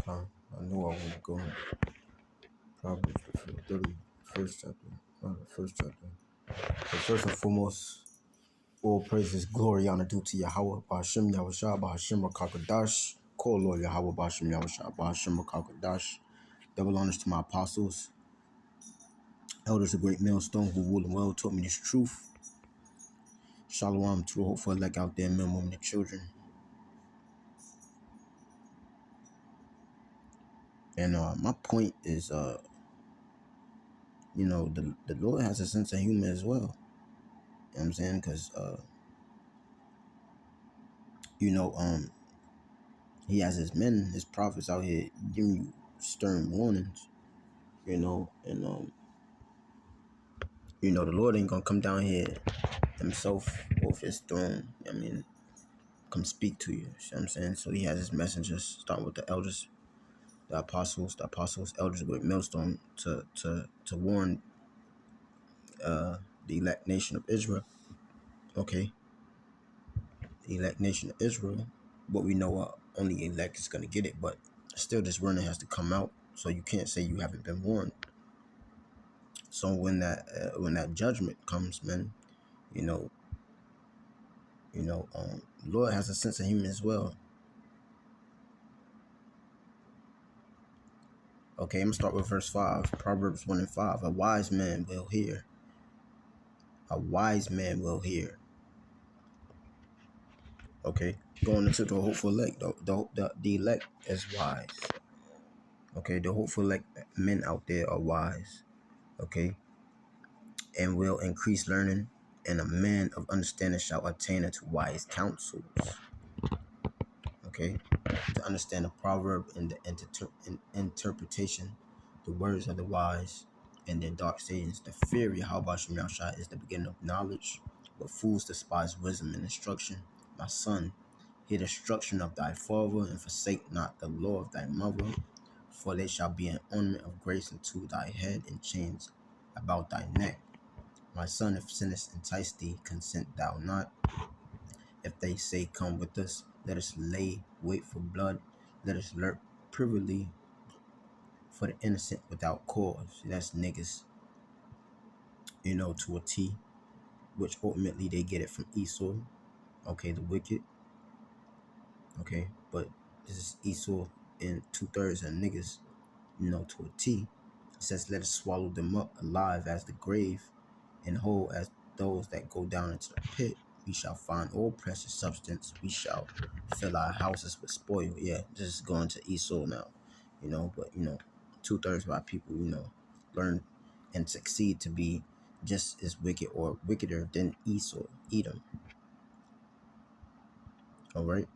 Con. I knew I was going. Proverbs, the 31st chapter. The first chapter. So first and foremost, all praises, glory, honor due to Yahweh, Ba'ashem Yahushua, Ba'ashem Rakakadash. Call Lord Yahweh, Ba'ashem Yahushua, Ba'ashem Rakakadash. Double honors to my apostles, elders of great millstone who rule and well taught me this truth. Shalom to the hopeful elect out there, men, women, and children. And my point is, the Lord has a sense of humor as well. You know what I'm saying? Because, he has his men, his prophets out here giving you stern warnings, and, the Lord ain't gonna come down here himself off his throne. Come speak to you. You know what I'm saying? So he has his messengers, starting with the elders, the apostles, elders with millstone to warn the elect nation of Israel. Okay, the elect nation of Israel. But we know only elect is gonna get it. But still, this warning has to come out. So you can't say you haven't been warned. So when that judgment comes, man, Lord has a sense of humor as well. Okay, I'm gonna start with verse 5. Proverbs 1 and 5. A wise man will hear. A wise man will hear. Okay, going into the hopeful elect. The elect is wise. Okay, the hopeful elect men out there are wise. Okay, and will increase learning, and a man of understanding shall attain unto wise counsels. Okay, to understand the proverb and the interpretation, the words of the wise and their dark sayings. The fear of Yahweh Shem Yahshua is the beginning of knowledge, but fools despise wisdom and instruction. My son, hear the instruction of thy father, and forsake not the law of thy mother, for they shall be an ornament of grace unto thy head, and chains about thy neck. My son, if sinners entice thee, consent thou not. If they say, come with us, let us lay wait for blood. Let us lurk privily for the innocent without cause. That's niggas, to a T, which ultimately they get it from Esau. Okay, the wicked. Okay, but this is Esau in 2/3 of niggas, to a T. It says, let us swallow them up alive as the grave, and whole as those that go down into the pit. We shall find all precious substance. We shall fill our houses with spoil. Yeah, just going to Esau now, but 2/3 of our people, learn and succeed to be just as wicked or wickeder than Esau, Edom. All right.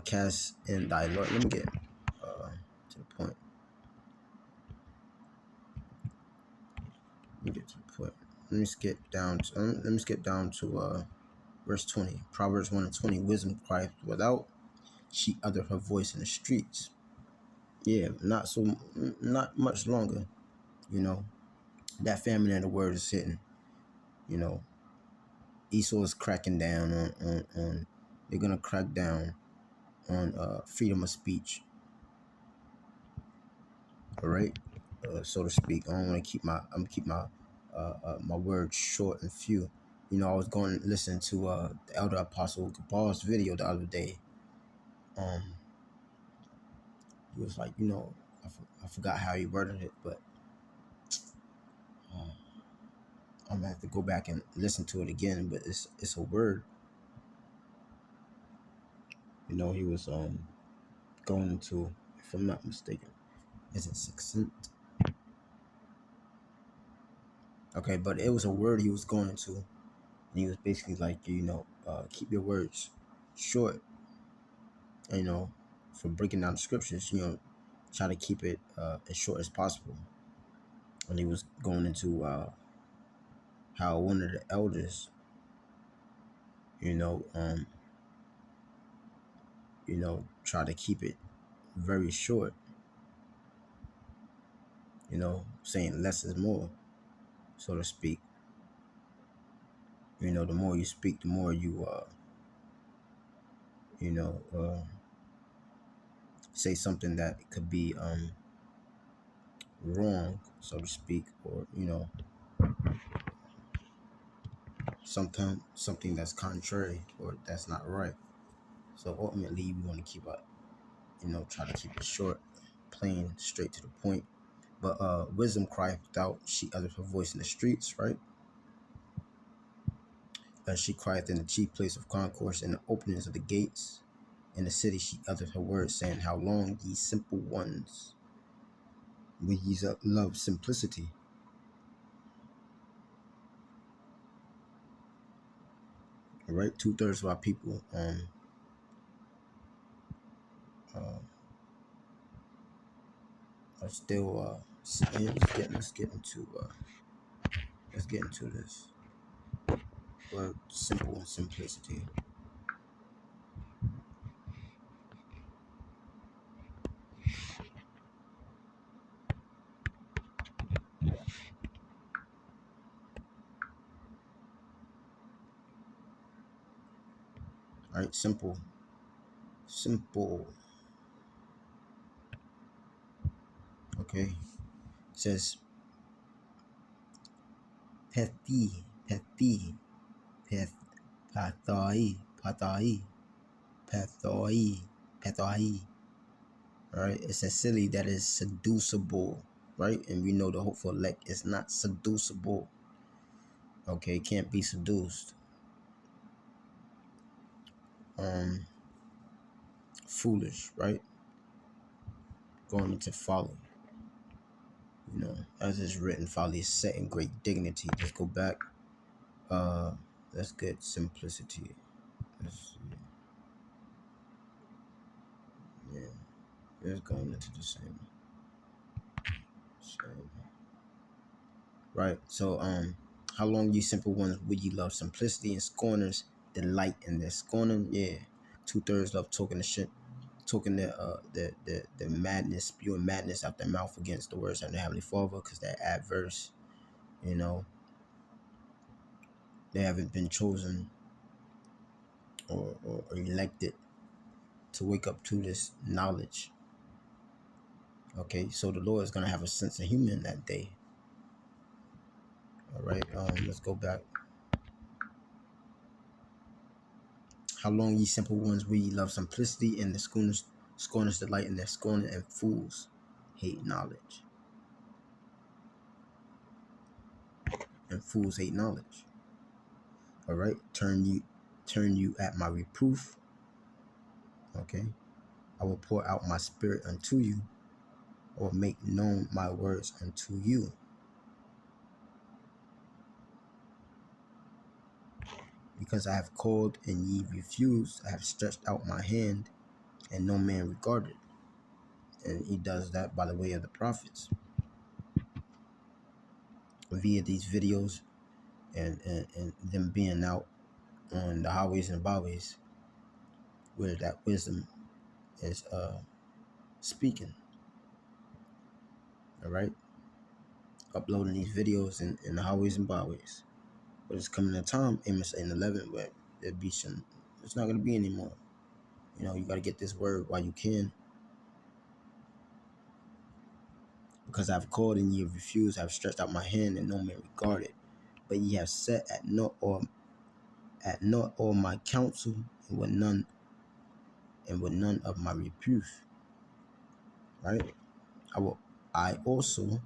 Cast in thy Lord. Let me get to the point. Let me skip down to verse 20. Proverbs 1 and 20. Wisdom crieth without, she uttered her voice in the streets. Yeah, not much longer. That famine of the word is hitting. Esau is cracking down on they're gonna crack down on freedom of speech. All right, so to speak. I'm gonna keep my my words short and few. I was going to listen to the Elder Apostle Gabal's video the other day. He was like, I forgot how he worded it, but I'm gonna have to go back and listen to it again. But it's a word. He was going into, if I'm not mistaken, is it succinct? Okay, but it was a word he was going into, and he was basically like, keep your words short. For breaking down the scriptures, try to keep it as short as possible. And he was going into how one of the elders, try to keep it very short. Saying less is more, so to speak. The more you speak, the more you say something that could be wrong, so to speak, or sometimes something that's contrary or that's not right. So ultimately, we want to keep it, try to keep it short, plain, straight to the point. But wisdom crieth without; she uttereth her voice in the streets, right? She crieth in the chief place of concourse, in the openings of the gates. In the city she uttered her words, saying, "How long, ye simple ones, will ye love simplicity?" All right, 2/3 of our people uh, are still. Let's get into this word simple and simplicity. All right, simple. Okay, it says pethi, peth, pathoi. All right, it's a silly that is seducible, right? And we know the hopeful elect is not seducible. Okay, can't be seduced. Foolish, right? Going into folly. As it's written, folly is set in great dignity. Let's go back. Let's get simplicity. Let's see. Yeah, it's going into the same. Right. So, how long, ye simple ones, will ye love simplicity, and scorners delight in their scorning? Yeah, 2/3 love talking the shit, talking the madness, spewing madness out their mouth against the words of the Heavenly Father, because they're adverse. They haven't been chosen or elected to wake up to this knowledge. Okay, so the Lord is gonna have a sense of humor in that day. All right, let's go back. How long, ye simple ones, will ye love simplicity, and the scorners delight in their scorning, and fools hate knowledge. And fools hate knowledge. All right, turn you at my reproof. Okay, I will pour out my spirit unto you, or make known my words unto you. Because I have called and ye refused, I have stretched out my hand and no man regarded. And he does that by the way of the prophets, via these videos and them being out on the highways and byways where that wisdom is speaking. All right, uploading these videos in the highways and byways. But it's coming a time, Amos 8:11, where there'd be some. It's not gonna be anymore. You got to get this word while you can. Because I've called and ye have refused, I've stretched out my hand and no man regarded. But ye have set at naught all my counsel, and with none of my reproof. Right? I also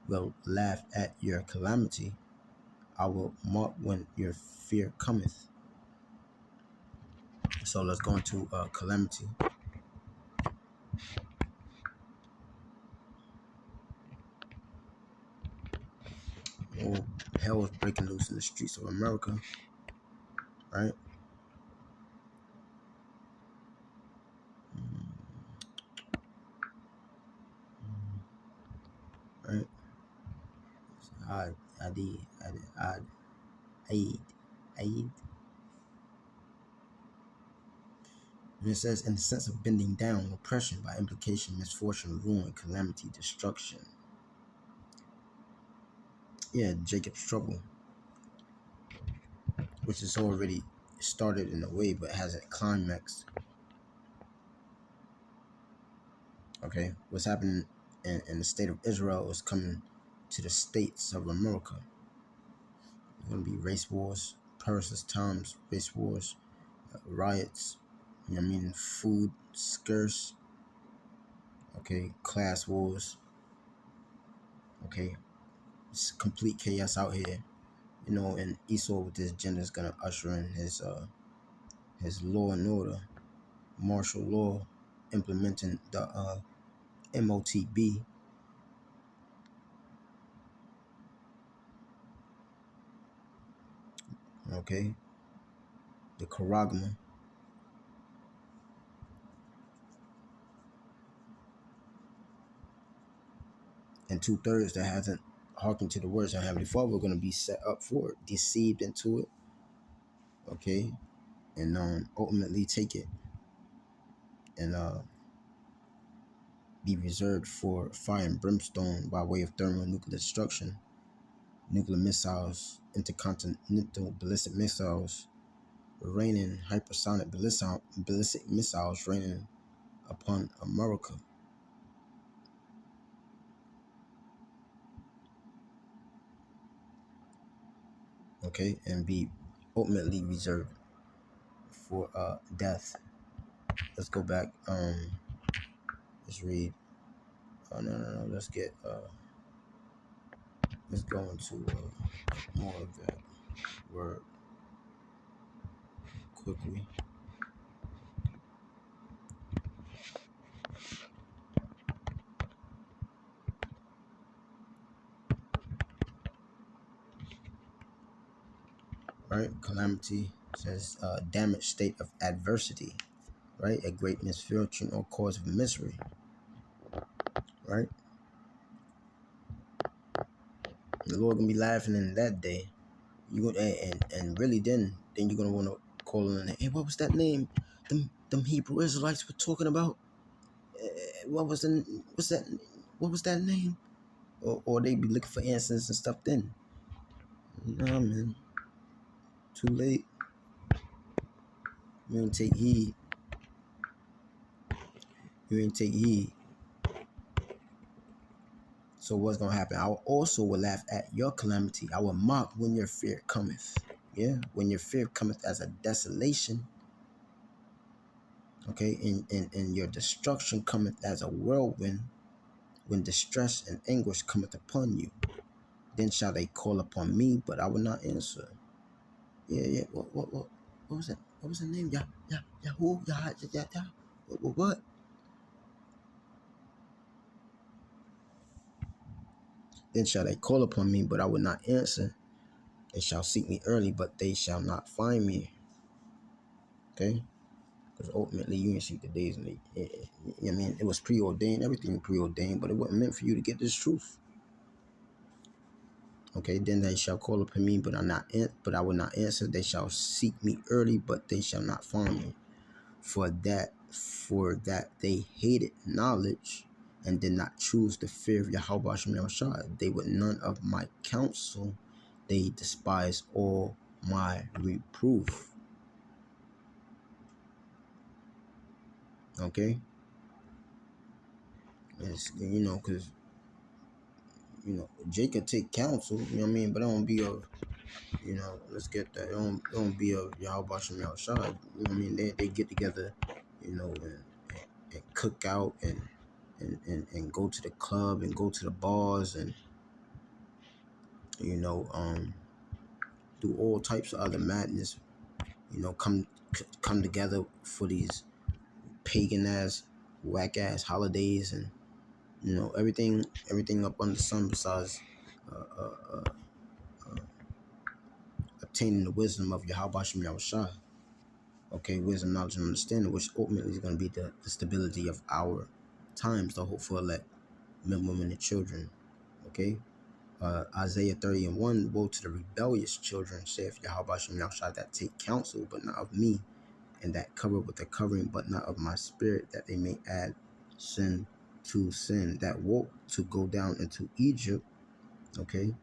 will laugh at your calamity. I will mock when your fear cometh. So let's go into calamity. Oh, hell is breaking loose in the streets of America. Right? Right? Aid. And it says, in the sense of bending down, oppression, by implication, misfortune, ruin, calamity, destruction. Yeah, Jacob's trouble, which is already started in a way, but hasn't climaxed. Okay, what's happening in the state of Israel is coming to the states of America. It's gonna be race wars, perilous times, race wars, riots. You know what I mean? Food scarce. Okay, class wars. Okay, it's complete chaos out here. You know, and Esau with this gender is gonna usher in his law and order, martial law, implementing the MOTB. Okay, the Charagma, and 2/3 that hasn't hearkened to the words of Heavenly Father are going to be set up for it, deceived into it. Okay, and ultimately take it and be reserved for fire and brimstone by way of thermonuclear destruction, nuclear missiles, intercontinental ballistic missiles, raining hypersonic ballistic missiles raining upon America. Okay, and be ultimately reserved for death. Let's go back. Let's read. Oh no. Let's go into more of that word quickly. Right, calamity says damaged state of adversity. Right, a great misfortune or cause of misery. Right, the Lord gonna be laughing in that day. You gonna and really then you're gonna want to call in. Hey, what was that name? Them Hebrew Israelites were talking about. What was the what's that? What was that name? Or they be looking for answers and stuff. Then, nah, man, too late. You ain't take heed. You ain't take heed. So what's gonna happen? I also will laugh at your calamity. I will mock when your fear cometh. Yeah, when your fear cometh as a desolation. Okay, and your destruction cometh as a whirlwind. When distress and anguish cometh upon you, then shall they call upon me, but I will not answer. Yeah. What was that? What was the name? Yahoo, yeah. What? Then shall they call upon me, but I will not answer. They shall seek me early, but they shall not find me. Okay? Because ultimately, you didn't seek the days and I mean, it was preordained, everything preordained, but it wasn't meant for you to get this truth. Okay, then they shall call upon me, but I will not answer. They shall seek me early, but they shall not find me. For that they hated knowledge and did not choose the fear of Yahweh Shem Yahushua. They would none of my counsel. They despise all my reproof. Okay, it's, because Jacob take counsel. You know what I mean, but it don't be of let's get that. It don't be of Yahweh Shem Yahushua. You know what I mean? They get together, and cook out and go to the club and go to the bars and do all types of other madness. Come together for these pagan ass, whack ass holidays and everything up under the sun besides uh, uh, uh, obtaining the wisdom of Yahweh Shem Yahushua. Okay, wisdom, knowledge, and understanding, which ultimately is going to be the stability of our times, the hope for elect men, women, and children. Okay, Isaiah 30:1, woe to the rebellious children, saith Yahweh Shem Yahushua, that take counsel, but not of me, and that cover with the covering, but not of my spirit, that they may add sin to sin, that woke to go down into Egypt, okay,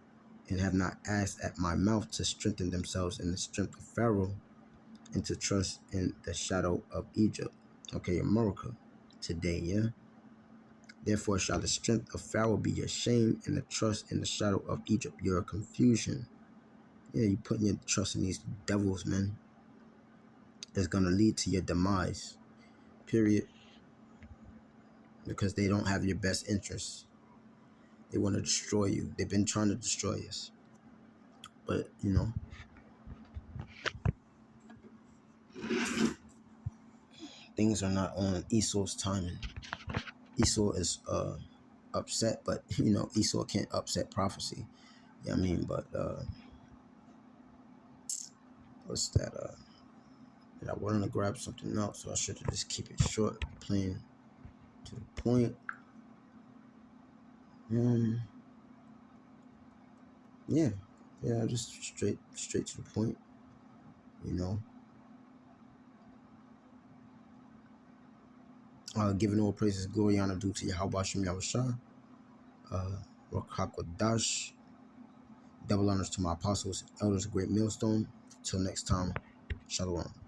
and have not asked at my mouth to strengthen themselves in the strength of Pharaoh, and to trust in the shadow of Egypt. Okay, America today, yeah. Therefore shall the strength of Pharaoh be your shame, and the trust in the shadow of Egypt your confusion. Yeah, you putting your trust in these devils, man. It's gonna lead to your demise. Period. Because they don't have your best interests. They want to destroy you. They've been trying to destroy us. But, things are not on Esau's timing. Esau is upset, but Esau can't upset prophecy. You know what I mean? But what's that? I wanted to grab something else, so I should have just keep it short, plain to the point. Yeah, just straight to the point. Giving all praises, glory, honor due to Yahweh Shem Yahushua, Ruach HaKodesh. Double honors to my apostles, elders, great millstone. Till next time, Shalom.